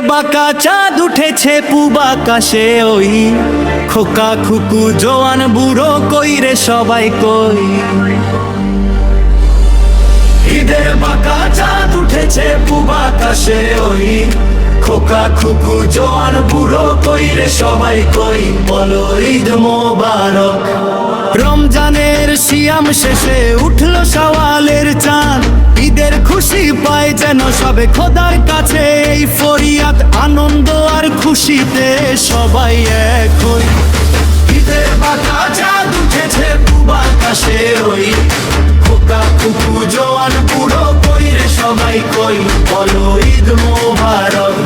বাঁকা চাঁদ উঠেছে পূব আকাশে, ওই খোকা খুকু জোয়ান বুড়ো কই রে সবাই কই। ঈদের বাঁকা চাঁদ উঠেছে পূব আকাশে, ওই খোকা খুকু জোয়ান বুড়ো কই রে সবাই কই। বলো ঈদ মোবারক। রমজানের সিয়াম শেষে উঠলো শাওয়ালের চাঁদ, ঈদের খুশি পায় যেন সবে খোদার কাছে। এই ফরিয়াদ আনন্দ আর খুশিতে সবাই এক হই। ঈদের বাঁকা চাঁদ উঠেছে পূব আকাশে, ওই খোকা খুকু জোয়ান বুড়ো কই রে সবাই কই। বলো ঈদ মোবারক।